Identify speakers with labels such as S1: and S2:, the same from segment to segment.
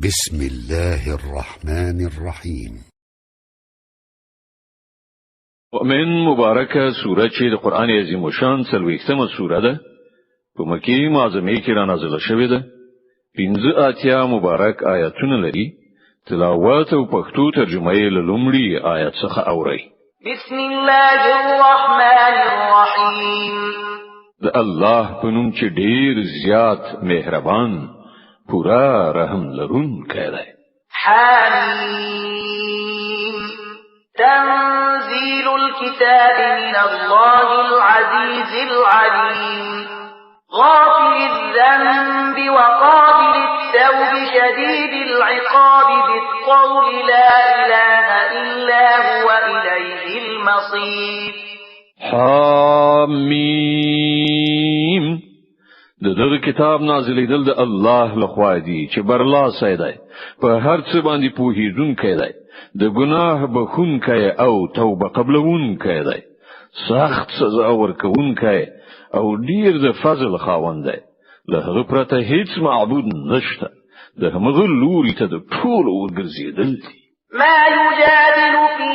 S1: بسم الله الرحمن الرحيم.
S2: ومن مبارکه سوره چې د قران عظیم شان څلوېښتمه سوره ده په مکی معظمه کې را نازله شوې ده. 15 مبارک آیاتونه لري. تلاوت او پښتو ترجمه یې له لومړي آیت څخه اورئ.
S3: بسم الله الرحمن الرحیم.
S2: د الله په نوم چې ډیر زیات مهربان پورا رحم لرونکی دی.
S3: حمیم. تنزيل الكتاب من الله العزيز العليم. غافر الذنب وقابل التوب شديد العقاب ذي الطول لا إله إلا هو إليه المصير.
S2: حمیم. دغه کتاب نازلېدل د الله لخوا دی چې برلاسه دی، په هر څه باندې پوهیدونکی دی، د ګناه بخښونکی او توبه قبلونکی دی، سخت سزا ورکوونکی او ډیر د فضل خاوند دی. له هغه پرته هیڅ معبود نشته، د هغه لوري ته د ټول ورګرځېدل دي.
S3: ما يجادل في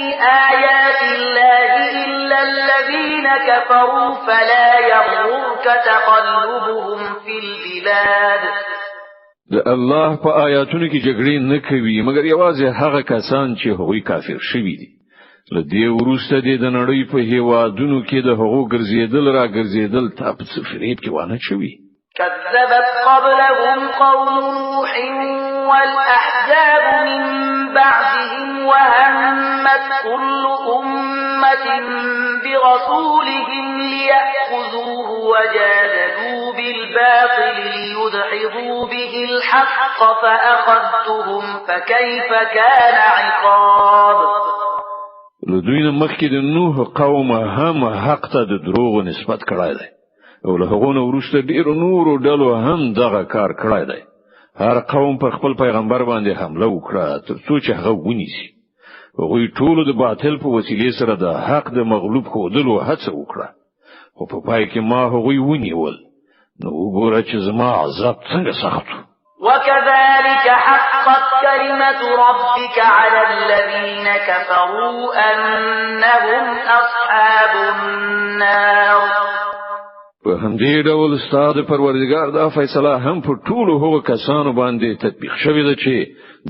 S3: آيات الله إلا الذين كفروا فلا يغررك تقلبهم في البلاد.
S2: د الله په آیاتونو کې جګړې نه کوي مګر یوازې هغه کسان چې هغوی کافر شوي دي. له دې وروسته د نړۍ په هیوادونو کې د هغو ګرځېدل را ګرځېدل تا په څه فریب کې وانه شوي.
S3: كذبت قبلهم قوم نوح والأحزاب من بعدهم وهمت كل أمة برسولهم ليأخذوه وجادلوا بالباطل ليدحضوا به الحق فأخذتهم فكيف كان عقاب.
S2: لدوی مخکې د نوح قوم هم حق ته د دروغ نسبت کړای دی او له هغه نو وروسته ډیرو نورو ډلو هم دغه کار کړای دی. هر قوم پر خپل پیغمبر باندې حمله وکړه ترڅو چې هغه ونیسي. هغوی ټول د باطل په وسیلې سره د حق د مغلوب ښودلو هڅه وکړه، خو په پای کې ما هغوی ونیول. نو وګوره چې زما عذاب څنګه سخت و.
S3: وكذلك حقت كلمة ربك على الذين كفروا أنهم أصحاب النار.
S2: په همدې ډول ستاسو پروردگار دا فیصله هم په ټولو هغو کسانو باندې تطبیق شوې ده چې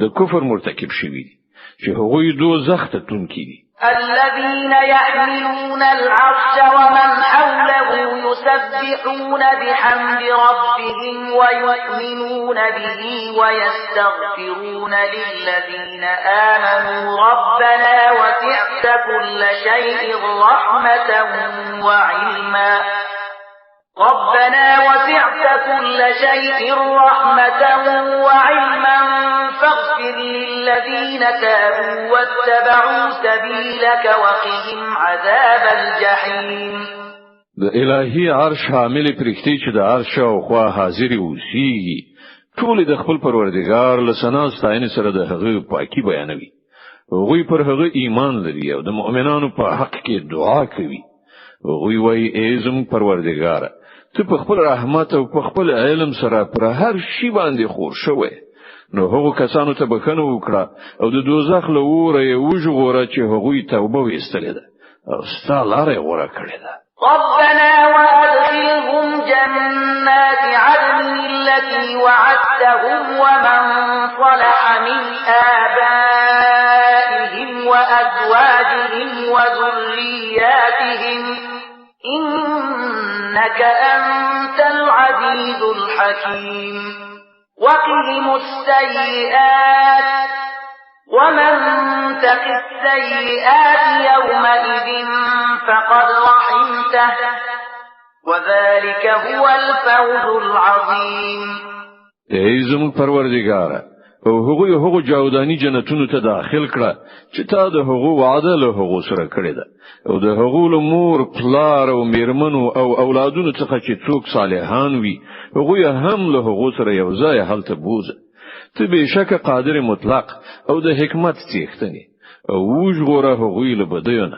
S2: د کفر مرتکب شوي دي، چې هغوی دوزخ ته تلونکي دي.
S3: الذين يحملون العرش ومن حوله يسبحون بحمد ربهم ويؤمنون به ويستغفرون للذين آمنوا ربنا وسعت كل شيء رحمة وعلما. ربنا وسعت كل شيء رحمة وعلما فاغفر للذين تابوا واتبعوا سبيلك وقهم عذاب الجحيم.
S2: د الهي عرش حامل پرښتې چې د عرش او خوا حاضر اوسېږي ټول د خپل پروردگار له ثنا ستاینې سره د هغه پاکي بیانوي. هغوی پر هغه ایمان لري او د مؤمنانو په حق کې دعا کوي. هغوی وایي ای زموږ پروردگار، ته په خپل رحمت او په خپل علم سره پر هر شی باندې خور شوی. نو هغو کسانو ته بخښنه وکړه او د دوزخ له اوره یې وژغوره چې هغوی توبه ویستلې ده او ستا لاره یې غوره کړې ده.
S3: ربنا وأدخلهم جنات عدن التي وعدتهم ومن صلح من آبائهم وأزواجهم وذرياتهم إنك أنت العزيز الحكيم. وقهم السيئات ومن تق السيئات يومئذ فقد رحمته وذلك هو الفوز العظيم.
S2: ای زموږ پروردگار، او هغه جاودانی جنتونو ته داخل کړه چې تا د هغه وعده له هغه سره کړی ده او د هغه له مور پلار او میرمنو او اولادونو څخه چې څوک صالحان وي هغه هم له هغه سره یو ځای هلته بوزه. ته بشک قادر مطلق او د حکمت څښتنی او وژغوره هغه له بدیونه.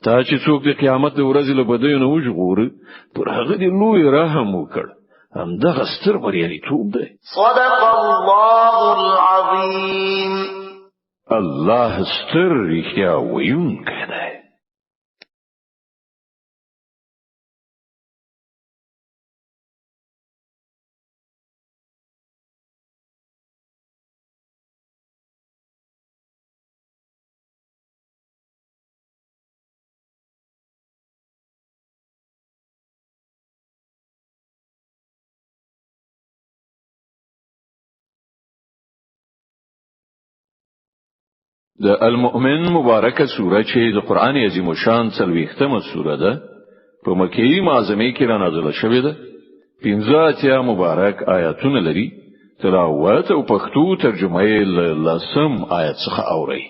S2: تا چې څوک د قیامت د ورځې له بدیونه وژغوره پر هغه دی لوی رحم وکړ. هم دغه ستر بریالیتوب دی.
S3: صدق الله العظیم. الرجيم
S2: الله ستر رښتیا ویونکی دی. د المؤمن مبارکه سوره چې د قران عظیم شان 40مه سوره ده په مکه معظمه کې را نازله شوې ده. 15 مبارک آیاتونه لري. تلاوت او پښتو ترجمه یې لسم آیت څخه اوري.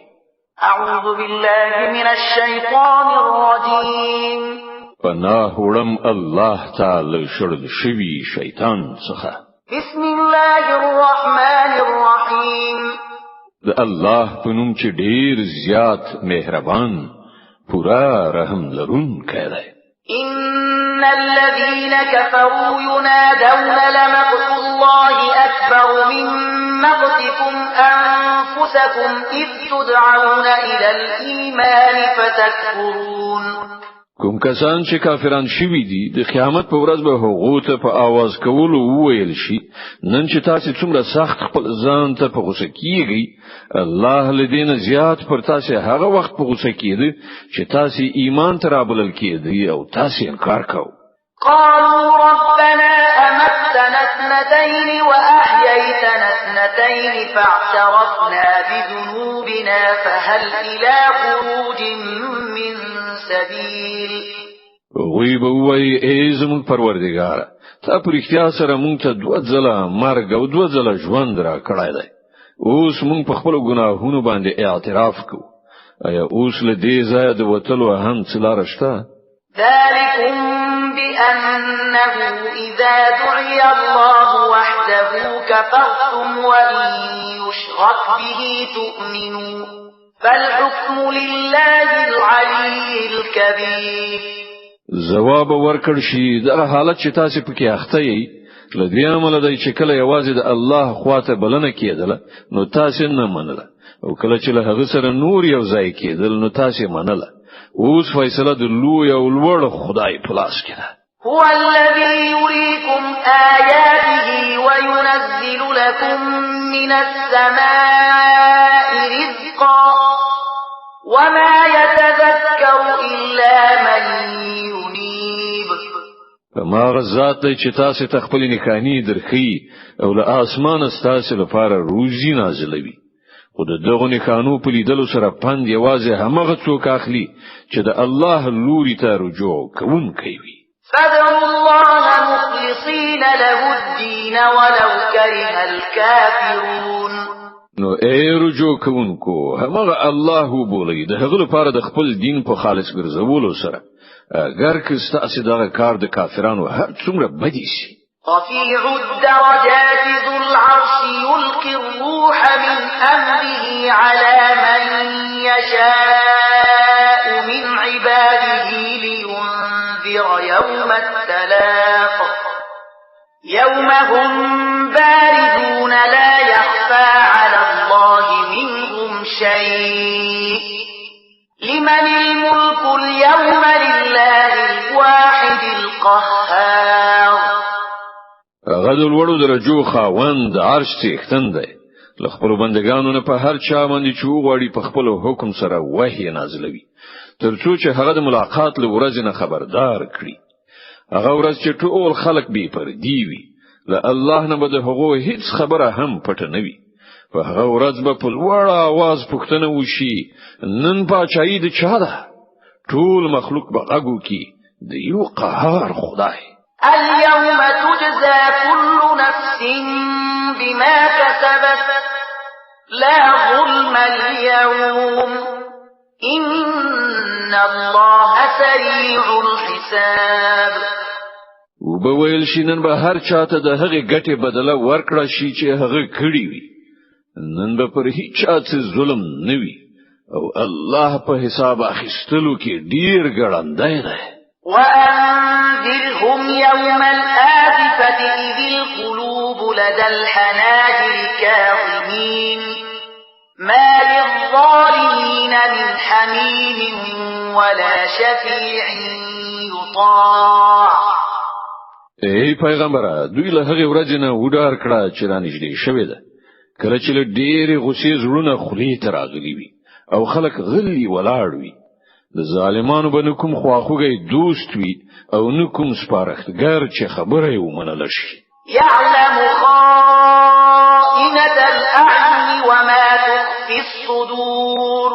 S3: اعوذ بالله من الشیطان الرجیم.
S2: پناه وړم الله تعالی شړل شوی شیطان څخه.
S3: بسم الله الرحمن الرحیم.
S2: د الله په نوم چې ډیر زیات مهربان پورا رحم لرونکی دی.
S3: ان الذين كفروا ينادون لمقت الله اكبر من مقتكم انفسكم اذ تدعون الى الايمان فتكفرون.
S2: کوم کسان چې کافران شوي دي د قیامت په ورځ به هغه ته په आवाज کولو وویل شي نن چې تاسو څومره سخت خپل ځان ته په غوسه کیږئ الله لدین زیات پر تاسو هغه وخت په غوسه کیږي چې تاسو ایمان ته رابلل کیږئ او تاسو انکار کوئ.
S3: قالوا ربنا أمتنا اثنتين وأحييتنا اثنتين فاعترفنا بذنوبنا فهل إلى خروج من سبيل.
S2: وی بووی ای زمون پروردگار تا پر اختیار سره مونږ ته دوه ځله مرګ او دوه ځله ژوند را کړای دی. اوس مونږ په خپل ګناهونو باندې اعتراف کوو. آیا اوس له دې ځایه د وتلو هم څه لار شته؟
S3: ذلكم بأنه إذا دعي الله وحده كفرتم وإن يشرك به تؤمنوا فالحكم لله العلي الكبير.
S2: جواب ورکړ شي د حالت چې تاسو پکې اخته یې لدی عمل دی چې کله یوازې د الله خواته بلنه کېدله نو تاسو نه منله او کله چې له هغه سره نور یو ځای کېدل نو تاسو منله. اوس فیصله د لوی او لوړ خدای په لاس کې ده.
S3: هو الذي يريكم آياته وينزل لكم من السماء رزقا وما يتذكر إلا من ينيب.
S2: ما غزات دی چې تاسو ته خپل نښانی درخي او له اسمانه تاسو لپاره روزي نازلوي. خو د دغه نښانو په لیدلو سره پند یوازې همغه څوک اخلي چې د الله لوري ته رجوع کوونکی وي.
S3: فادعوا الله مخلصين له الدين ولو كره الكافرون.
S2: نو ای رجوع کوونکو همغه الله بولئ د هغه لپاره د خپل دین په خالص ګرځولو سره اگر که ستاسو دغه کار د کافرانو هر څومره بدی شي.
S3: رفيع الدرجات ذو العرش يلقي الروح من أمره على من يشاء من عباده لينذر يوم التلاق يوم هم باردون لا يخفى على الله منهم شيء لمن الملك اليوم لله الواحد القهار.
S2: غدل وړو درجو خاوند عرش څښتن دی. له خپل بندگانو نه په هر چا باندې چې وغواړي په خپل حکم سره وحی نازلوي ترڅو چې هغه د ملاقات له ورځې نه خبردار کړي. هغه ورځ چې ټول خلق به پردي وي له الله نه به د هغو هیڅ خبره هم پټه نه وي. په هغه ورځ به په لوړ आवाज پوښتنه وشي نن پاچاهي د چا ده؟ ټول مخلوق به غږو کی د یو قهار خدای.
S3: اليوم تجزى كل نفس بما كسبت لا ظلم اليوم إن الله سريع الحساب.
S2: وبویل شي نن به هر چاته د هغه ګټه بدله ورکړه شي چې هغه کړی وي. نن به پر هیڅ چا ظلم نه وي او الله په حساب اخیستلو کې ډیر ګړندای دی.
S3: وأنذرهم يوم الآزفة إذ القلوب لدى الحناجر كاظمين ما للظالمين من حميم ولا شفيع يطاع.
S2: ای پیغمبره دوی له هغه ورځې نه وډار کړه چې رانږدې شوې ده کله چې له ډېرې غصې زړونه خولې ته راغلي وي او خلک غلي ولاړ وي د ظالمانو به نه کوم خواخوږی دوست وي او نه کوم سپارښتګر چې خبره یې ومنله شي.
S3: يعلم خائنة الأعين وما تخفي الصدور.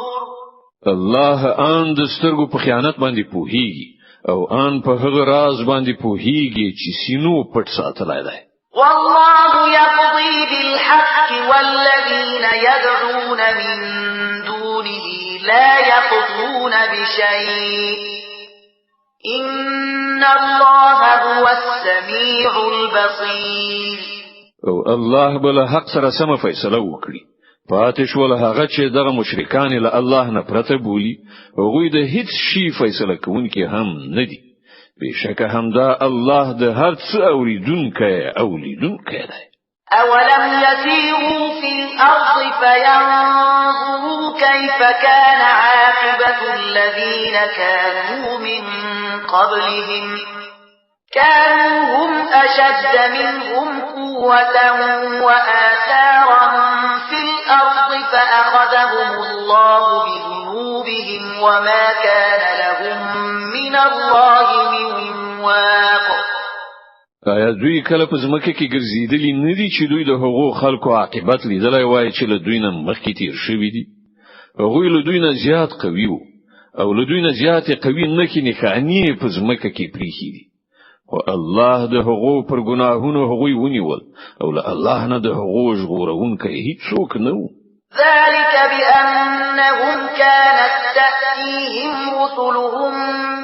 S2: الله ان د سترګو په خیانت باندې پوهیږي او ان په هغه راز باندې پوهیږي چې سینو پټ ساتلای دی.
S3: والله يقضي بالحق والذين يدعون من دونه لا يقضون بشيء إن الله هو السميع البصير.
S2: او الله بل حق سره سم فیصله وکړي پاتې شول هغه چې دغه مشرکان له الله نه پرته بولی هغه د هیڅ شي فیصله کوونکی هم نه دي بشکه همدا الله د هر څه اوریدونکی دی.
S3: أولم يسيروا في الأرض فينظروا كيف كان عاقبة الذين كانوا من قبلهم كانوا هم أشد منهم قوة وآثارا في الأرض فأخذهم الله بذنوبهم وما كان لهم من الله من واق.
S2: آیا دوی کله په ځمکه کې ګرځېدلی نه دي چې دوی د هغو خلکو عاقبت لیدلای وای چې له دوی نه مخکې تیر شوي دي؟ هغوی له دوی نه زیات قوي وو او له دوی نه زیات قوي نښې نښانې په ځمکه کې پریښي دي خو الله د هغو پر ګناهونو هغوی ونیول او له الله نه د هغو ژغورونکی هیڅوک نه و.
S3: ذلك بأنهم كانت تأتيهم رسلهم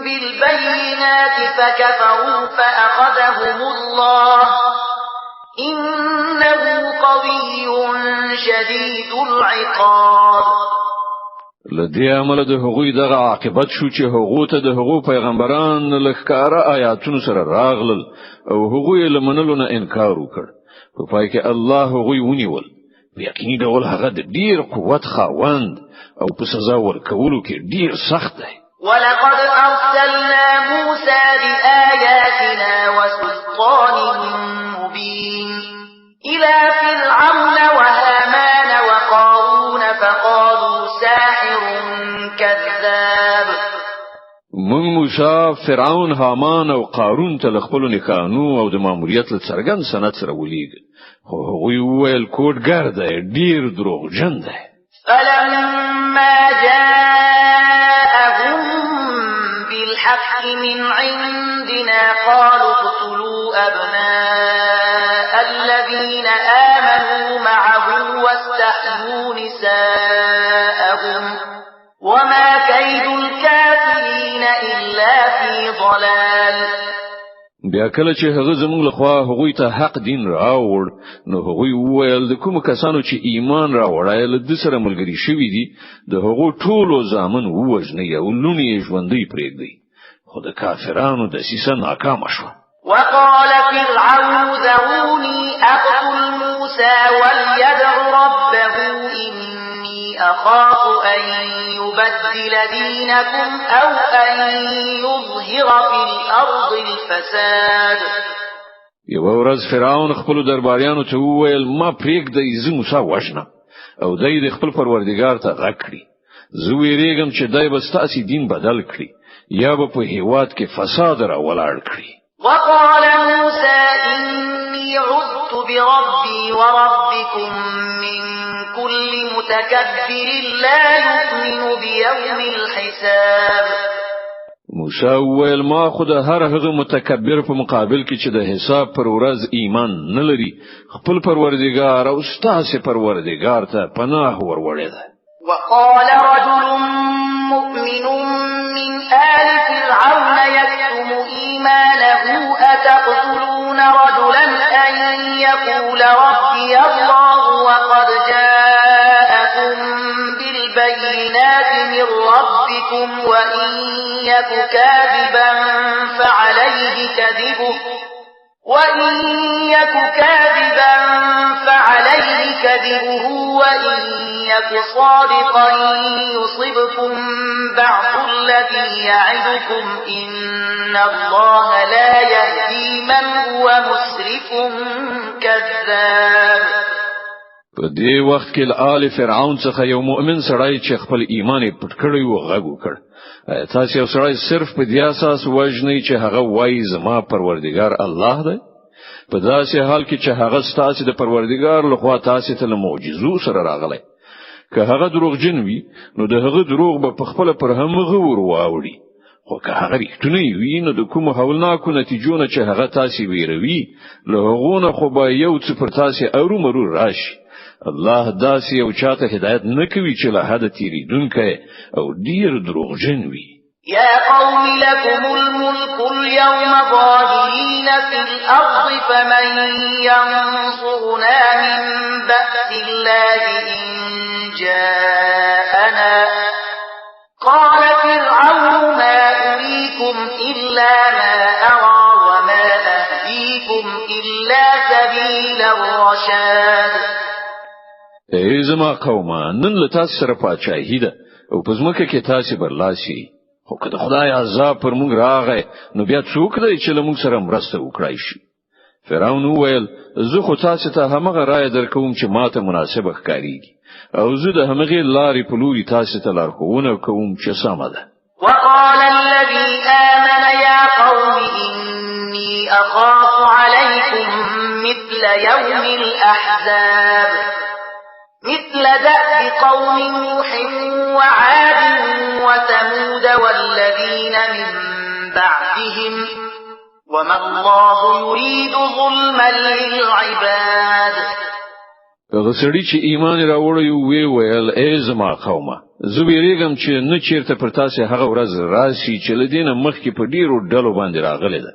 S3: بالبينات فكفروا فأخذهم الله إنه قوي شديد العقاب.
S2: لدې عمل د هغوی دغه عاقبت شو چې هغو ته د هغو پیغمبران لخکاره آیاتونو سره راغلل او هغوی له منلو نه انکار وکړ په پای کې الله هغوی ونیول په یقیني ډول هغه د ډیر قوت خاوند او په سزا ورکولو کې ډیر سخت دی.
S3: ولقد أرسلنا موسى بآياتنا وسلطان مبين إلى فرعون وهامان وقارون فقالوا ساحر كذاب.
S2: من موسی فرعون هامان او قارون ته خپل نښانو او د ماموریت له څرګند سند سره ولید خو هغوی ویل کوډګر دی ډیر دروغجن دی.
S3: فلما جاءهم بالحق من عندنا قالوا اقتلوا أبناء الذين آمنوا معه واستحيوا نساءهم وما كيد الكافرين إلا في ضلال.
S2: بیا کله چې هغه زموږ لخوا هغوی ته حق دین راوړ نو هغوی وویل د کوم کسانو چې ایمان راوړای له د سره ملګری شوي دي د هغو ټولو ځامن ووژنئ او لونې یې ژوندۍ پرېږدئ خو د کافرانو دسیسه ناکامه شوه.
S3: وقال فرعون ذروني أقتل موسى وليدع ربه إني أخاف أن يبدل دينكم أو أن يظهر في الأرض الفساد.
S2: یو ورځ فرعون خپل درباریانو ته وویل ما پرېږدئ زه موسی وژنم او دی د خپل پروردګار ته غږ کړي زه ویریږم چې دی به ستاسې دین بدل کړي یا به په هیواد کې فساد را ولاړ کړي.
S3: وقال موسى إني عذت بربي وربكم من كل متكبر لا يؤمن بيوم الحساب.
S2: موسی وویل ما خو د هر هغه متکبر په مقابل کې چې د حساب پر ورځ ایمان نه لري خپل پروردګار او ستاسې پروردګار ته پناه وروړی دی.
S3: وقال رجل مؤمن من آل فرعون يكتم إيمانه أتقتلون رجلا أن يقول ربي الله وقد جاءكم بالبينات من ربكم وإن يك كاذبا فعليه كذبه وإن يك كاذبا كذبه وإن يك صادقا يصبكم بعض الذي يعدكم إن الله لا يهدي من هو مسرف كذاب.
S2: په دې وخت کې آل فرعون څخه یو مؤمن سړی چې خپل ایمان پټ کړی و غږ وکړ. تاسو یو سړی صرف په دې اساس وژنئ چې هغه وایي زما پروردګار الله دی؟ په داسې حال کې چې هغه ستاسو د پروردګار لخوا تاسو ته معجزو سره راغلی. که هغه دروغجن وي نو د هغه دروغ به په خپل پر همغه ور واوړي. خو که هغه رښتونی وي نو د کوم هولناکو نتیجو نه چې هغه تاسو ویروي له هغه خو به یو څه پر تاسو ارومرو راشي. الله داسې یو چاته هدایت نه کوي چې له حد تیریدونکی او ډیر دروغجن وي.
S3: يا قوم لكم الملك اليوم ظاهرين في الأرض فمن ينصرنا من بأس الله إن جاءنا قال فرعون ما أريكم إلا ما أرى وما أهديكم إلا سبيل الرشاد.
S2: ای زما قومه نن له تاسو سره پاچاهی ده او په ځمکه کې تاسو برلاسي. خو که د خدای عذاب پر موږ راغی نو بیا څوک دی چې له موږ سره مرسته وکړای شي؟ فرعون وویل زه خو تاسو ته همغه رائے درکوم چې ماته مناسبه ښکاریږي او زه د همغه لارې په لوري تاسو ته لارښوونه کوم چې سمه ده.
S3: وقال الذي آمن يا قوم إني أخاف عليكم مثل يوم الأحزاب مثل دأب قوم نوح وعاد وثمود والذين من بعدهم وما الله يريد ظلما للعباد.
S2: غسړي چې ایمان راوړی وی ویل ای زما قومه زه ویریږم چې نه چیرته پر تاسو هغه ورځ راشي چې لدینه مخکې په ډیرو ډلو باندې راغلی ده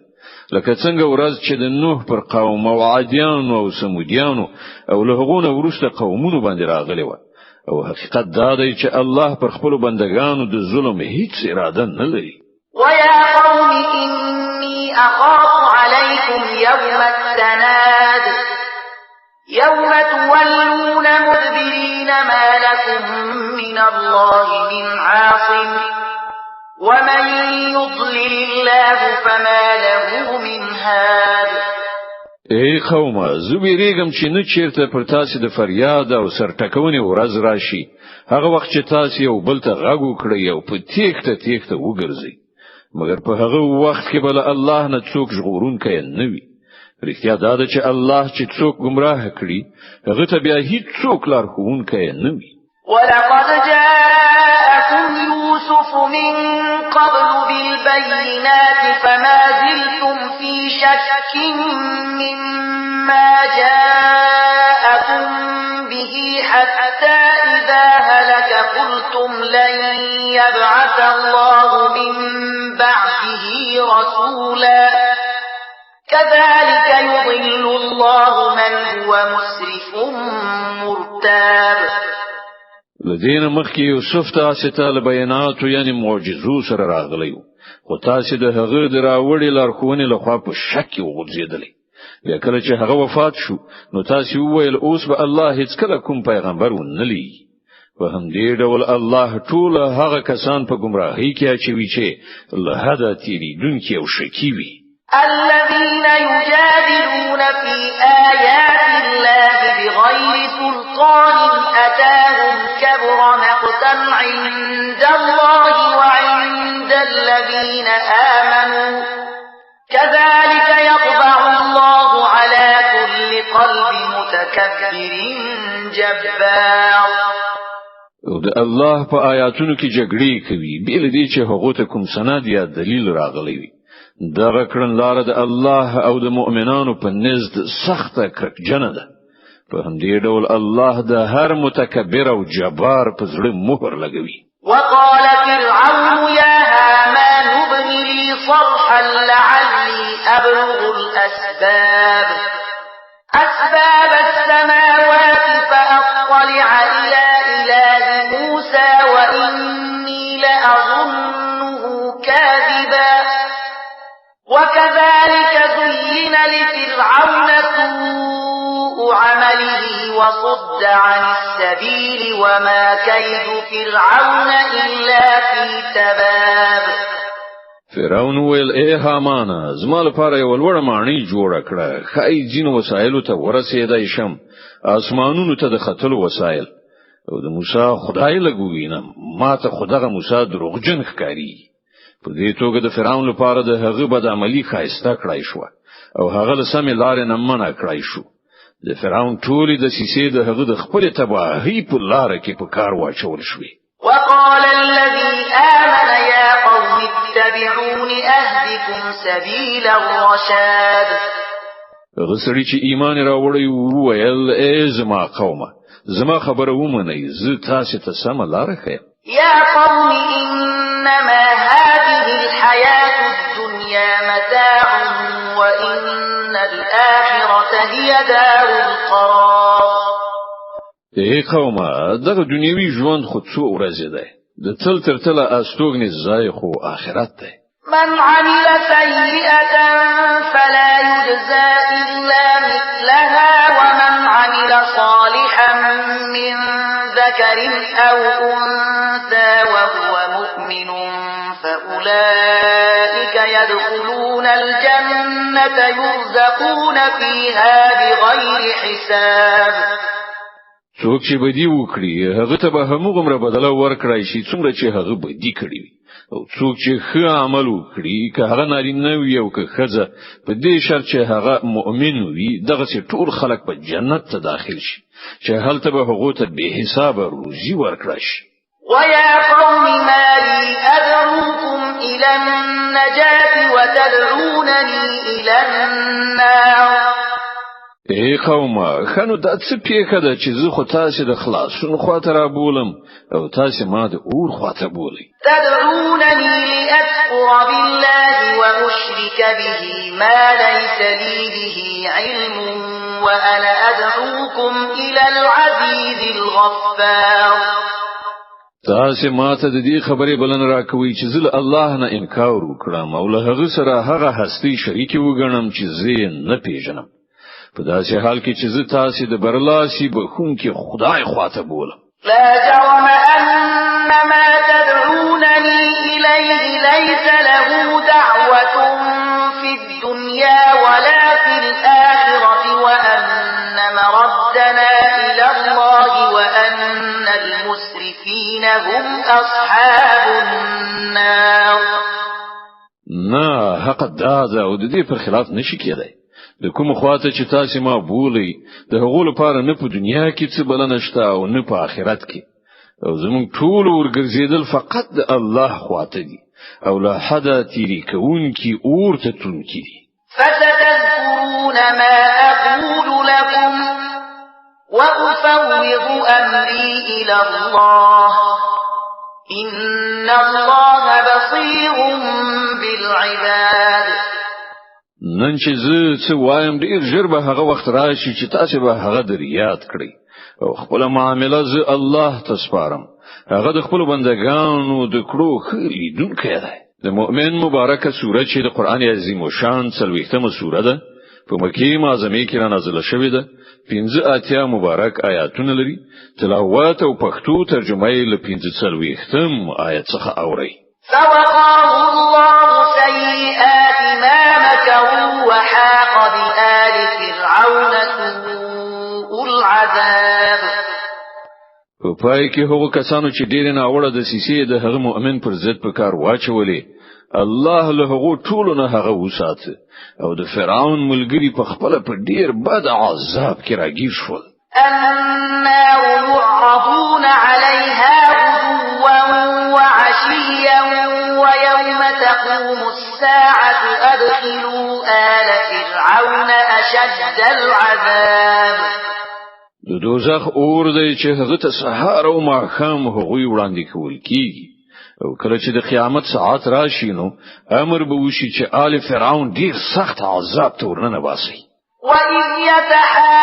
S2: لکه څنګه ورځ چې د نوح پر قوم او عادیانو او سمودیانو او له هغونه ورسته قومونو باندې راغلی و. او حقیقت دا دی چې الله پر خپل بندگانو د ظلم هیڅ اراده نه لري.
S3: ويا قوم إني أخاف عليكم يوم التناد يوم تولون مدبرين ما لكم من الله من عاصم ومن يضلل الله فما له من هاد.
S2: ای قومه زه ویریږم چې نه چیرته پر تاسو د فریاد او سرټکونې ورځ راشي هغه وخت چې تاسو یو بل ته غږ وکړئ او په تیښته وګرځئ مګر په هغه وخت کې بل الله نه څوک ژغورونکی نه وي. رښتیا دا ده چې الله چې څوک گمراه کړي هغه ته بیا هیڅ څوک لارښوونکی نه وي.
S3: ولقد جاءكم يوسف من قبل بالبينات فما زلتم في شك مما جاءكم به حتى إذا هلك قلتم لن يبعث الله من بعده رسولا كذلك يضل الله من هو مسرف مرتاب.
S2: لدین مخکې یوسف تاسو ته له بیاناتو یعنی معجزو سره راغلی خو تاسو د هغه دراوړي لارښوونې له خوا په شک وغورځېدلې. بیا کله چې هغه وفات شو نو تاسو وویل اوس به الله هیڅ کله کوم پیغمبر ونلي. په همدې ډول الله ټول هغه کسان په گمراهۍ کې اچوي چې له حده تیریدونکي او شکی وي.
S3: الذين يجادلون في آيات الله بغير سلطان أتاهم كبر مقتا عند الله وعند الذين آمنوا كذلك يطبع الله على كل قلب متكبر جبار.
S2: او د الله په آیاتونو کې جګړې کوي بیل دي چې هغه ته کوم سند یا دلیل راغلی وي. دغه کړنلاره د الله او د مؤمنانو په نزد سخته کړجنه ده. په همدې ډول الله د هر متکبر او جبار په زړه مهر لګوي.
S3: وقال فرعون يا هامان ابن لي صرحا لعلي أبلغ أسباب السماوات فأطلع إلى إله موسى وإني لأظنه كاذبا وكذلك زين لفرعون سوء عمله وصد عن السبيل وما كيد فرعون إلا في تباب.
S2: فرعون ویل اے هامان زما لپاره یو لوړه ماڼۍ جوړه کړه خای ځینو وسایلو ته ورسېدای شم اسمانونو ته د خطلو وسایل او د موسی خدای لګوینم ما ته خدغه موسی دروغجن ښکاری په دې توګه د فرعون لپاره د هغه بد عملی خایسته کړای شو او هغه له سمې لارې نه منع کړای شو د فرعون ټولې د سیسې د هغه د خپل تباهی په لار کې په کار واچول شوې.
S3: وقال الذي آمن يا قوم اتبعون أهدكم سبيل الرشاد.
S2: غسړي چې ایمان راوړی وویل ای زما قومه زما خبره ومنئ زه تاسو ته سم لار ښیم.
S3: يا قوم إنما هذه الحياة الدنيا متاع وإن الآخرة هي دار القرار.
S2: ای قومه دغه دنیوي ژوند خو څو ورځې ده د تل تر تله استوګنې ځای خو آخرت ده.
S3: من عمل سيئة فلا يجزى إلا مثلها ومن عمل صالحا من ذكر أو أنثى وهو مؤمن فأولئك يدخلون الجنة يرزقون فيها بغير حساب.
S2: څوک چې بدی وکړي هغه ته به همغه بدله ورکړای شي څومره چې هغه بدی کړی وي او څوک چې ښه عمل وکړي که هغه نارینه وي او که ښځه په دې شرط چې هغه مؤمن وي دغه ټول خلک په جنت ته داخل شي چې هلته به هغه ته به حساب روزي ورکړي شي.
S3: ويا قوم ما لي أدعوكم إلى النجاة وتدعونني إلى النار.
S2: ای قومه خنو دا څه پیښه ده چې زه خو تاسو د خلاصون خواته را بولم او تاسو ما د اور خواته بولئ.
S3: تدعونني لأكفر بالله وأشرك به ما ليس لي به علم وأنا أدعوكم إلى العزيز الغفار.
S2: تاسو ما ته د دې خبرې بلنه راکوي چې زه الله نه انکار وکړم او له هغه سره هغه هستی شریک وګڼم چې زه نه پیژنم په داسې حال کې چې زه تاسو د برلاسي بخونکي خدای خواته بولم.
S3: لا جرم أن ما تدعونني إليه ليس له دعوة في الدنيا ولا في الآخرة وأن مردنا إلى الله وأن المسرفين هم أصحاب النار.
S2: نه حق دا او د دې پر خلاف نشي کېدای. د کوم خواته چې تاسو ما بولئ د هغو لپاره نه په دنیا کې څه بلنه شته او نه په آخرت کې او زموږ ټول ورګرځیدل فقط د الله خواته دي او لا حدا تیری کوونکی اور ته تونکی دي.
S3: فستذكرون ما أقول لكم وأفوض أمري إلى الله إن الله بصير بالعباد.
S2: نن چې زه څه وایم ډیر ژر به هغه وخت راشي چې تاسو به هغه در یاد کړئ او خپل معاملې زه الله ته سپارم هغه د خپل بندگانو د کړو خېری دونکو دی. د مؤمن مبارکه سوره چې د قران عظیم او شان 30مه سوره ده په مکه معظمه کې را نازله شوې ده 15 مبارک آیاتونه لري تلاوت او پښتو ترجمه یې له 15 آیت څخه اوري.
S3: فوقاه الله سيئات ما مكروا وحاق بآل فرعون سوء العذاب.
S2: په پای کې هغه کسانو چې ډیر نه اوړه د سیسې د هغه مؤمن پر ضد په کار واچولې الله له هغه ټولو نه هغه وساته او د فرعون ملګری په خپل په ډیر بد عذاب کې راګیر شول.
S3: النار يعرضون عليها غدوا وعشيا ويوم تقوم الساعة أدخلوا آل فرعون أشد العذاب.
S2: د دوزخ اور دی چې هغه ته سهار او ماښام هغوی وړاندې کول کیږي او کله چې د قیامت ساعت راشي نو امر به وشي چې آل فرعون ډیر سخت عذاب ته ورننه باسي.
S3: وَإِذْ يَتَحَاجُّونَ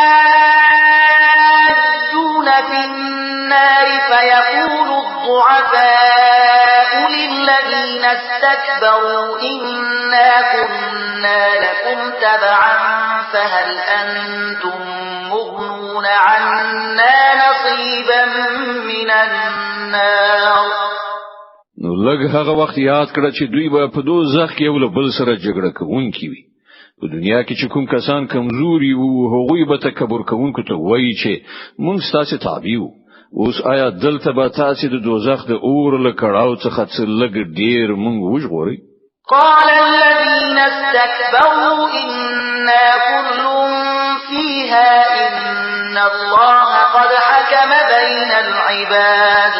S3: فِي النَّارِ فَيَقُولُ الضُّعَفَاءُ لِلَّذِينَ اسْتَكْبَرُوا إِنَّا كُنَّا لَكُمْ تَبَعًا فهل أنتم مغنون عنا نصيبا من النار.
S2: نو لږ هغه وخت یاد کړه چې دوی به په دوزخ کې یو له بل سره جګړه کوونکي وي. په دنیا کې چې کوم کسان کمزوري وو هغوی به تکبر کوونکو ته وایي چې موږ ستاسو تابع یو. اوس آیا دلته به تاسو د دوزخ د اور له کړهو څخه څه لږ ډیر موږ وژغورئ؟
S3: قال الذين استكبروا إنا كل فيها إن الله قد حكم بين العباد.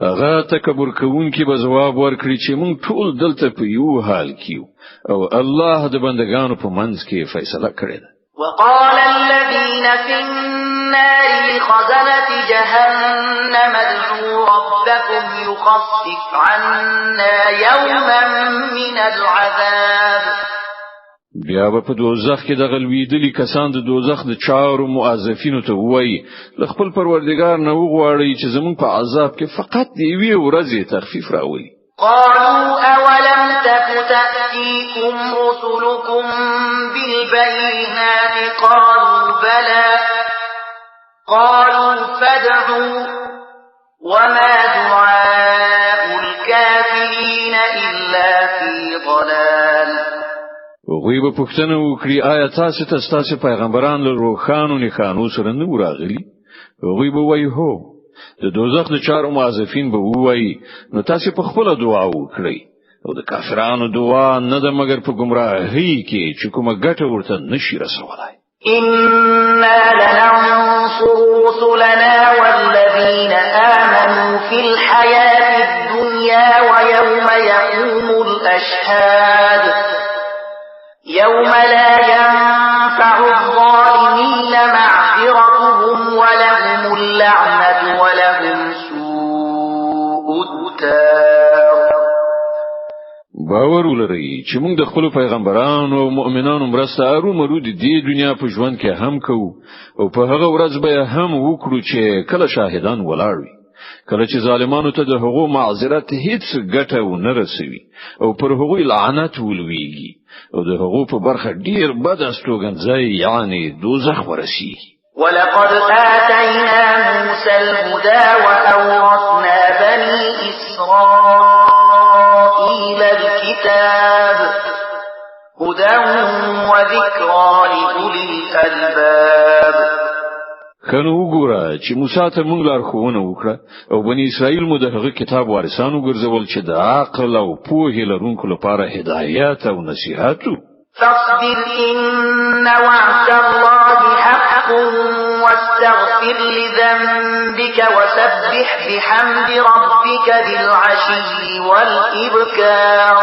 S2: هغه تکبر کوونکی به جواب ورکړي چې موږ ټول دلته په یو حال کیو او الله د بندگانو په منځ کې فیصله کړې ده.
S3: وقال الذين في النار خزنة جهنم ادعوا ربكم يخفف عنا يوما من العذاب.
S2: بیا په دوزخ کې د غلویدلي کسان د دوزخ د چارو موظفینو ته وایي ل خپل پروردگار نه وغواړي چې زمون په عذاب کې فقط دی وی ورځې تخفیف راولي.
S3: قالوا أولم تك تأتيكم رسلكم بالبينات قالوا بلى قالوا فادعوا وما دعاء الكافرين إلا في ضلال.
S2: وغوی به پوښتنه وکړي آیا تاسو پیغمبران له روخانو نه خانو سره نه راغلي؟ وغوی به وایي هو. د دوزخ د چارو موظفین به وایي نو تاسو په خپل دعا وکړئ او د کافرانو دعا نه ده مګر په گمراهۍ کې چې کومه ګټه ورته نشي رسولای.
S3: إنا لننصر رسلنا والذين آمنوا في الحياة الدنيا ويوم يقوم الأشهاد يوم لا ينفع الظالمين معذرتهم ولهم اللعنة ولهم سوء الدار.
S2: باور ولرئ چې موږ د خپل پیغمبرانو او مؤمنانو مرسته ارومرو د دې دنیا په ژوند کې هم کوو او په هغه ورځ به هم وکړو چې کله شاهدان ولاړ وي کله چې ظالمانو ته د هغو معذرت هیڅ ګټه و نه رسوي او پر هغو لعنت ولويږي او د هغو په برخه ډیر بد استوګنځي یعنی دوزخ ورسیږي.
S3: ولقد آتينا موسى الهدى وأورثنا بني إسرائيل الكتاب هدى وذكرى لأولي الألباب.
S2: کنه وګوره چې موسی ته موږ لارښوونه وکړه او بنی اسرائیل مو د هغه کتاب وارثان وګرځول چې د عقل او پوهې لرونکو لپاره هدایت او نصيحت وو.
S3: فاصبر إن وعد الله حق واستغفر لذنبك وسبح بحمد ربك بالعشي والإبكار.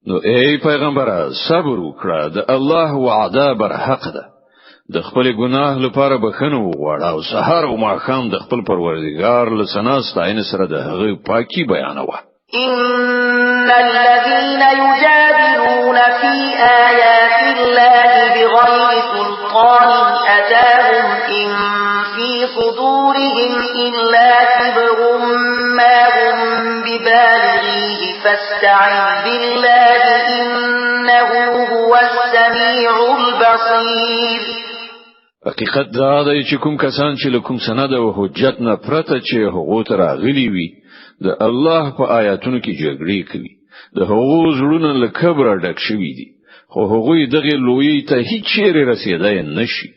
S2: نو ای پیغمبره صبر وکړه د الله وعده بر حق ده. د خپل ګناه لپاره بخښنه وغواړه او سحر او ماښام د خپل پروردګار له ثنا ستاینې سره د هغه پاکي بیانوه.
S3: إن الذين يجادلون في آيات الله بغير سلطان أتاهم إن في صدورهم إلا كبر ما هم ببالغيه فاستعذ بالله إنه هو السميع البصير.
S2: حقیقت دا دی چې کوم کسان چې کوم سند او حجت نه پرته چې هغه ته راغلي وي د الله په آیاتونو کې جګړې کوي د هغو زړونه له کبره ډک شوي دي خو هغوی دغه لوی ته هیڅ چیرې رسیدای نشي.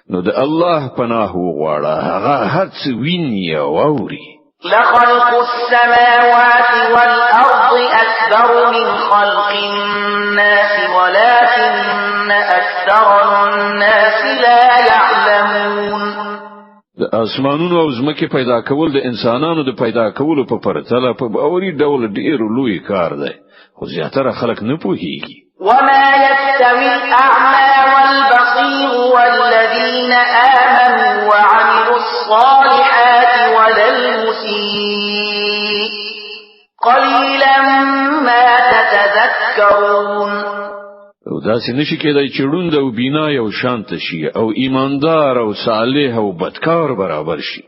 S2: نو د الله پناه وغواړه هغه هر څه ویني او اوري.
S3: لخلق السماوات والأرض أكبر من خلق الناس ولكن أكثر الناس لا يعلمون.
S2: د اسمانونو او زمکه پیدا کول د انسانانو د پیدا کولو په پرتله په باوري ډول ډیر لوی کار دی خو زیاتره خلک نه پوهیږي.
S3: وما يستوي الأعمى والبصير والذين آمنوا وعملوا الصالحات ولا المسيء قليلا ما تتذكرون.
S2: او داسې نشي کېدای چې ړوند او بینا یو شانت شي او ایماندار او صالح او بدکار برابر شي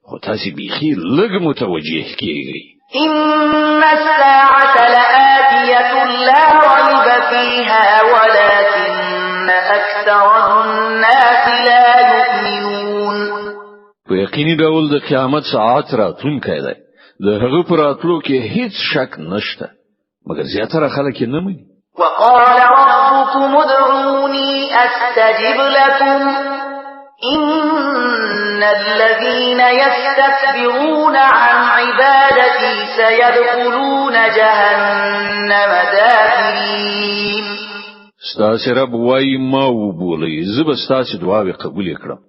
S2: خو تاسو بيخي لږ متوجه کیږئ.
S3: إن الساعة لآتية لا ريب فيها ولكن أكثر الناس لا يؤمنون
S2: په یقیني ډول د قیامت ساعت راتلونکی دی د هغه پر راتلو کې هیڅ شک نشته مګر زیاتره خلک یې نه مني
S3: وقال ربكم ادعوني أستجب لكم إن الذين يستكبرون عن عبادتي سيدخلون جهنم داخرين
S2: ستاسې رب وایي ما وبولئ زه به ستاسې دعاوې قبول کړم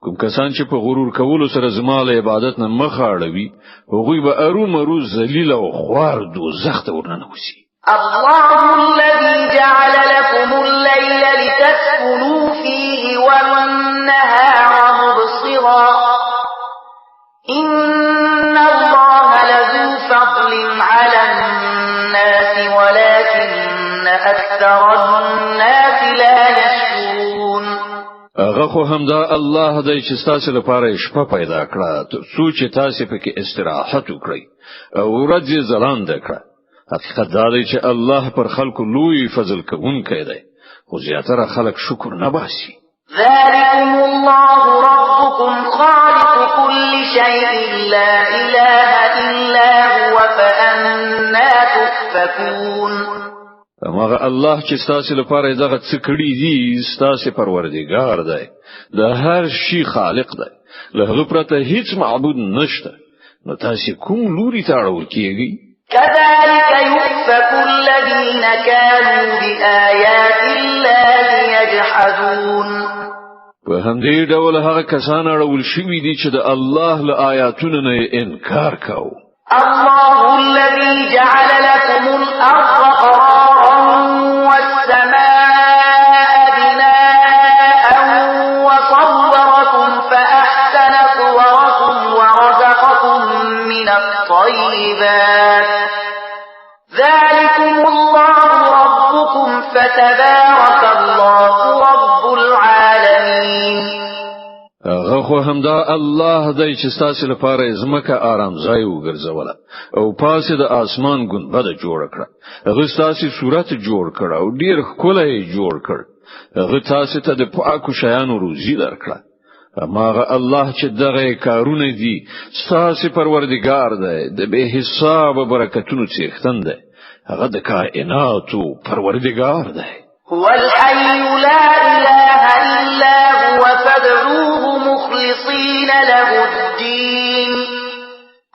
S2: کوم کسان چې په غرور کولو سره زما له عبادت نه مخ اړوي هغوی به ارومرو ذلیل او خوار دوزخ ته ورننوځي
S3: الله الذي جعل لكم الليل لتسكنوا فيه والنهار مبصرا إن الله لذو فضل على الناس ولكن أكثر الناس لا يشكرون
S2: هغه خو همدا الله دی چې تاسو لپاره شپه پیدا کړه ترڅو چې تاسو پکې استراحت وکړئ او ورځ ځلانده کړه حقیقت دا دی چې الله پر خلکو لوی فضل کوونکی دی خو زیاتره خلک شکر نه باسي
S3: ذلكم الله ربكم خالق كل شيء لا إله إلا هو فأنا تؤفكون
S2: هغه الله چې تاسو لپاره دغه څه کړی دي تاسو پروردګار دی د هر شي خالق دی له هغه پرته هیڅ معبود نشته نو تاسو کوم لوري ته اړول کیږئ
S3: كذلك يؤفك الذين كانوا بآيات الله يجحدون
S2: په همدې ډول هغه کسان اړول شوي دي چې د الله له آیاتونو نه انکار کوي
S3: الله الذي جعل لكم الأرض قرارا والسماء بناء وصوركم فأحسن صوركم ورزقكم من الطيبات ذلكم الله ربكم فتبارك الله رب العالمين
S2: هغه خو همدا الله دی چې تاسو لپاره زمکه آرام ځای وګرځوله او پاسه د اسمان ګنبد جوړ کړه هغه تاسو صورت جوړ کړه او ډیر ښکلی جوړ کړ هغه تاسو ته د پاکو شیانو روزي درکړه ماغه الله چې دغه کارونه دي تاسو پروردگار دی د به حساب برکتونو څښتن دی هغه د کائنات پروردگار دی
S3: هو الحي لا إله إلا هو فادعوه مخلصين له الدين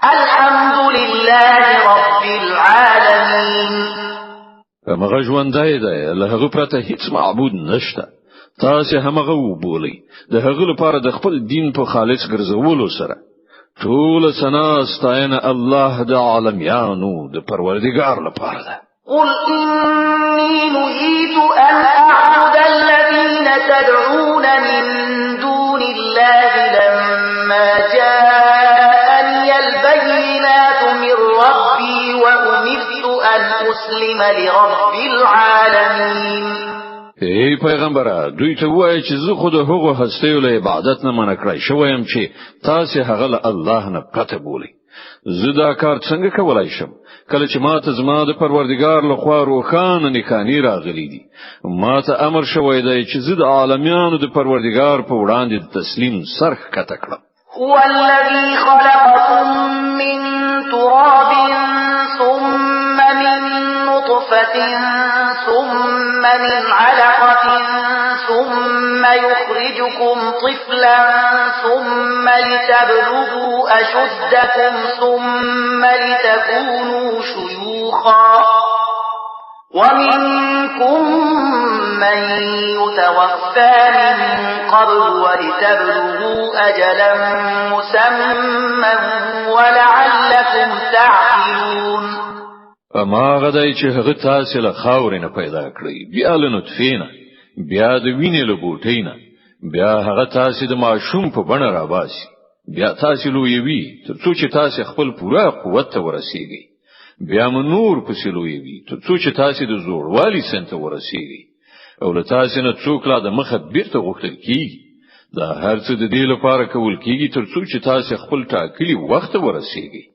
S3: الحمد لله رب العالمين
S2: هغه ژوندی دی له هغه پرته هیڅ معبود نشته تاسو همغه وبولئ د هغه لپاره د خپل دین په خالص ګرځولو سره ټول ثنا ستاینه الله د عالمیانو د پروردگار لپاره ده
S3: قل إني نهيت أن أعبد الذين تدعون من دون الله لما جاءني البينات من ربي وأمرت أن أسلم لرب العالمين
S2: ای پیغمبره دوی ته وایي چې زه خود هغه هستیو له عبادت نه منع کړی شوم چې تاسو هغه له الله نه پته بولئ زه دا کار څنګه کولای شم کله چې ماته زما د پروردگار له خوا روخانه نښانی راغلي دي ماته امر شوی دی چې زه د عالمیانو د پروردگار په وړاندې د تسلیم سر ښکته کړم
S3: هو الذي خلقكم من تراب ثم من نطفة ثم من علقة ثم يخرجكم طفلا ثم لتبلغوا أشدكم ثم لتكونوا شيوخا ومنكم من يتوفى من قبل ولتبلغوا أجلا مسمى ولعلكم تعقلون
S2: اما غدای چې هغه تاسو له خاورې نه پیدا کړی بیا له نطفه نه بیا د وینې له بوټۍ نه بیا هغه تاسو د ماشوم په بڼه راباسي بیا تاسو لویوي ترڅو چې تاسو خپل پوره قوت ته ورسیږئ بیا نور پسې لویوي ترڅو چې تاسو د زوړوالي سن ته ورسیږئ او له تاسو نه څوک لا د مخه بیرته غوښتل کیږي دا هر څه د دې لپاره کول کیږي ترڅو چې تاسو خپل ټاکلي وخت ورسیږئ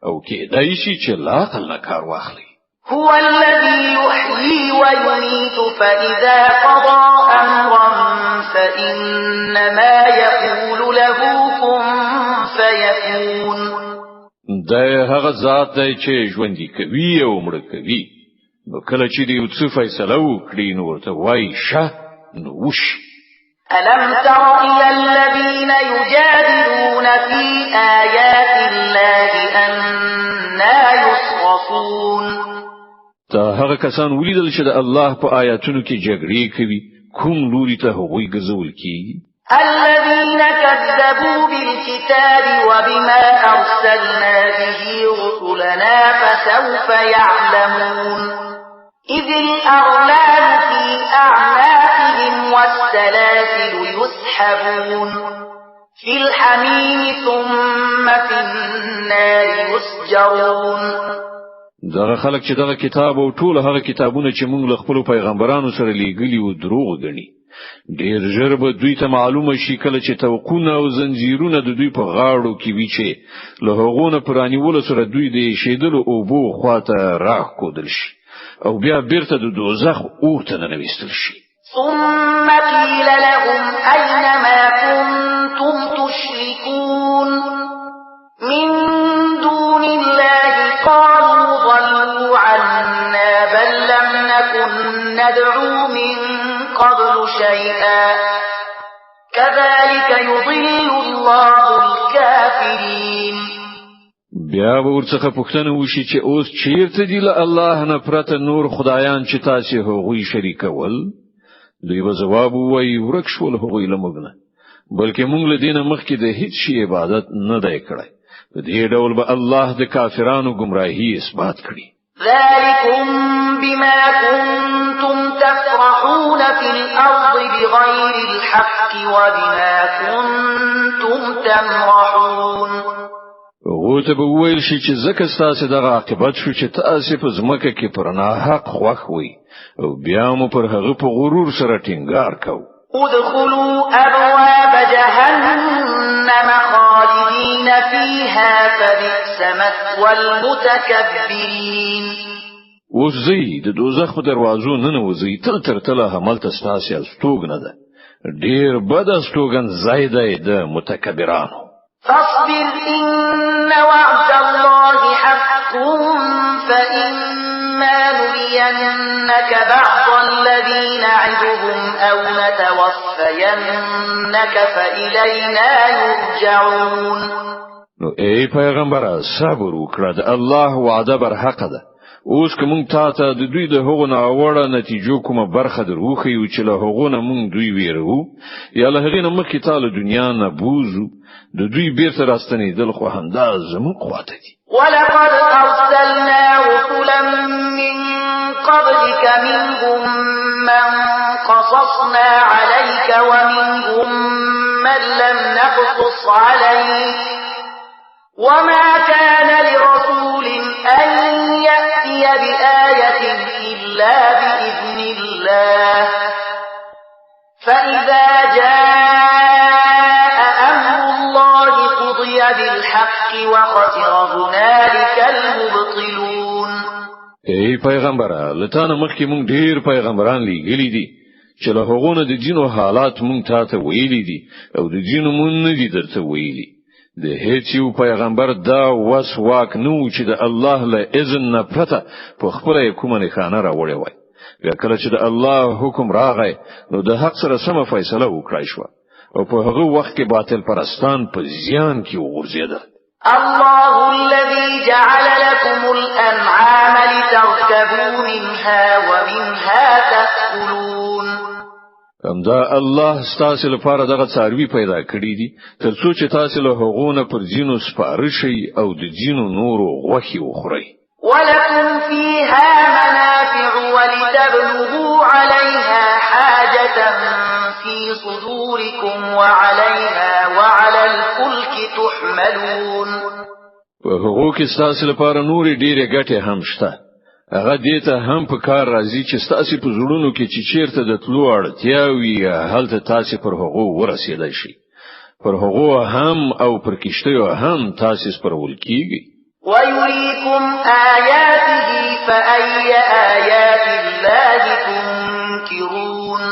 S2: او کېدای شي چې لا عقل نه کار واخلي
S3: هو الذي يحيي ويميت فإذا قضى أمرا فإنما يقول له كن فيكون.
S2: دا هغه ذات دی چې ژوندۍ کوي او مړ کوي. نو کله چې دی څه فیصله وکړي نو ورته وایي شه نو وشي.
S3: ألم تر إلى الذين يجادلون في آيات الله أنى يصرفون.
S2: تا هغه کسان ولیدل چې د الله په آیاتونو کې جګړې کوي کوم لوري ته هغوی ګرځول کیږي؟
S3: الذين كذبوا بالكتاب وبما أرسلنا به رسلنا فسوف يعلمون إذ الأغلال في أعناقهم والسلاسل يسحبون في الحميم ثم في النار يسجرون.
S2: دغه خلک چې دغه کتاب او ټول هغه کتابونه چې موږ له خپل پیغمبرانو سره لیږلي و دروغ غني. ډیر ژر به دوی ته معلومه شي کله چې توقونه او زنجیرونه د دوی په غاړو کې وي چې له هغونه پرانیول سره دوی د شیدلو او بو خواته راخ کودل شي او بیا بیرته د دوزخ اور ته ننویستل شي.
S3: ثم قيل لهم أين ما كنتم تشركون من دون الله قالوا ضلوا عنا بل لم نكن ندعو من قبل شيئا كذلك يضل الله الكافرين.
S2: بیا ورڅخه پوښتنه وشي چې اوس چیرته دی له الله نه پرته نور خدایان چې تاسو هغوی شریکول؟ دوی به جواب وایي ورک شول هغوی له موږ نه بلکې موږ له دینه مخکې د هیڅ شی عبادت نه دی کړی. په دې ډول به الله د کافرانو گمراهی اثبات کړي.
S3: ذلكم بما كنتم تفرحون في الأرض بغير الحق وبما كنتم تمرحون.
S2: غوته به ویل شي چې زکه ستاسو دغه عاقبت شو چې تاسو په ځمکه کې پر ناحق خوښ وي او بیا مو پر هغه په غرور سره ټینګار کوو.
S3: ادخلوا أبواب جهنم خالدين فيها فبئس مثوى المتكبرين.
S2: اوس زی د دوزخ په دروازو ننوځي تل تر تله هملته ستاسو استوګنه ده. ډیر بد استوګن ځای دی د متکبرانو.
S3: فاصبر إن وعد الله حق فإما نرينك بعض الذي نعدهم أو نتوفينك فإلينا يرجعون.
S2: نو ای پیغمبر صبر وکړه د الله وعده بر حق ده. اوس کوم ته د دوی د هغو نه وړه نتیجو کومه برخه دروخی او چې له هغو نه مونږ دوی ویرو یا له هغې نه مخکې تعالی دنیا نه بوزو د دوی بیرته راستنېدل خو همدا زموږ خواته دي.
S3: ولقد أرسلنا رسلا من قبلك منهم من قصصنا عليك ومنهم من لم نقصص عليك وما كان لرسول أن يأتي بآية إلا بإذن الله فإذا جاء أمر الله قضي بالحق وخسر هنالك المبطلون.
S2: ای پیغمبره لته مخکې مونږ ډیر پیغمبران لیږلي دي چې له هغونه د جنو حالات مونږ ته ویلي دي او د جنو مونږ نه دي درته ویلي. د هیڅ یو پیغمبر دا واک نو چې د الله له اذن نه پرته په خپل کومه نښانه راوړی وای. بیا کله چې د الله حکم راغی نو د حق سره سم فیصله وکړای شو او په هغه وخت کې باطل پرستان په زیان کې وغورځیدل.
S3: الله الذي جعل لكم الأنعام لتركبوا منها ومنها تأكلون.
S2: همدا الله ستاسو لپاره دغه څاروي پیدا کړی دي ترڅو چې تاسو له هغونه پر جینو سپارشي او د جینو نورو غوښي وخورئ.
S3: ولكم فيها منافع ولتبلغوا عليها حاجة في صدوركم وعليها وعلى الفلك تحملون.
S2: په هغو کې ستاسو لپاره نورې ډېرې ګټې هم شته. هغه دې ته هم په کار راځي چې ستاسو په زړونو کې چې چیرته د تلو اړتیا وي هلته تاسو پر هغو ورسېدای شي. پر هغو هم او پر کشتیو هم تاسو پرول کیږي.
S3: ويريكم آياته فأي آيات الله تنكرون.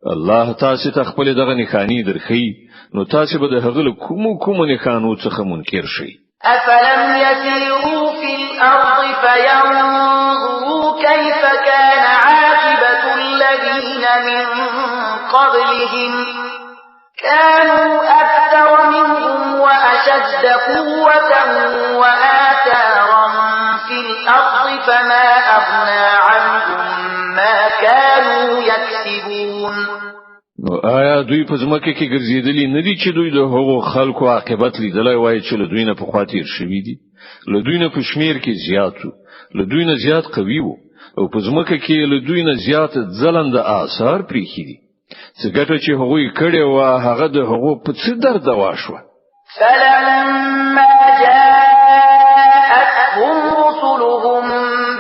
S2: الله تاسو ته خپل دغه نښانی درخی نو تاسو به د هغه له کومو نښانو څخه منکر شئ.
S3: أفلم يسيروا في الأرض فينظروا كيف كان عاقبة الذين من قبلهم كانوا أكثر منهم وأشد قوة وآثارا في الأرض فما أغنى عنهم ما كانوا يكسبون.
S2: نو آیا دوی په ځمکه کې ګرځېدلی نه دي چې دوی د هغو خلکو عاقبت لیدلای وای چې له دوی نه په خاطر شوی دي، له دوی نه په شمیر کې زیات وو، له دوی نه زیات قوي وو او په ځمکه کې له دوی نه زیات ځلند آثار پریخي دي. څه ګټه چې هغوی کړي و هغه د هغو په څه درد واښوه.
S3: فلما جاءتهم رسلهم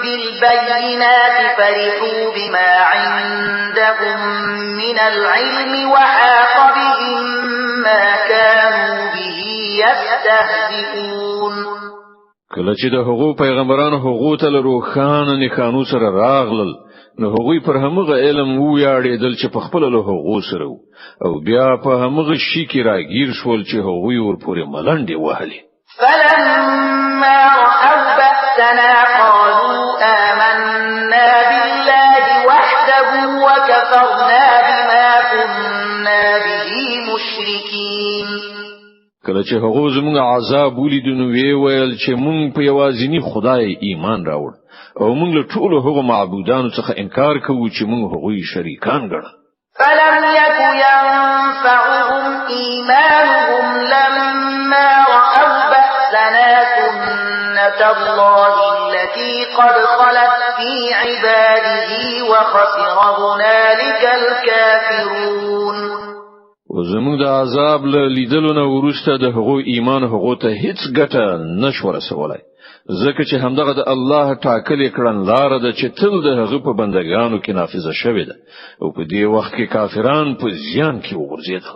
S3: بالبينات فرحوا بما عندهم من العلم وحاق بهم ما كانوا به يستهزئون.
S2: کله چې د هغو پیغمبرانو هغو ته له روښانه نښانو سره راغلل نو هغوی پر همغه علم ویاړېدل چې په خپل له هغو سره او بیا په همغه شي کې راګیر شول چې هغوی ورپورې ملنډې وهلې.
S3: فلما رأوا بأسنا قالوا آمنا بالله وحده وكفرنا بما كنا به مشركين.
S2: کله چې هغه زموږ عذاب ولیدو نو ویل چې موږ په یوازینی خدای ایمان راوړ او موږ له ټولو هغو معبودانو څخه انکار کوو چې موږ هغوی شریکان ګڼل.
S3: فلم يك ينفعهم إيمانهم لما رأوا بأسنا سنة الله التي قد خلت في عباده وخسر هنالك الكافرون.
S2: زموږ د عذاب له لیدلو نه وروسته د هغو ایمان هغو ته هیڅ ګټه نشو رسولای، ځکه چې همدغه د الله ټاکلې کړنلاره ده چې تل د هغه په بندګانو کې نافذه شوې ده او په دې وخت کې کافران په زیان کې وګرځېدل.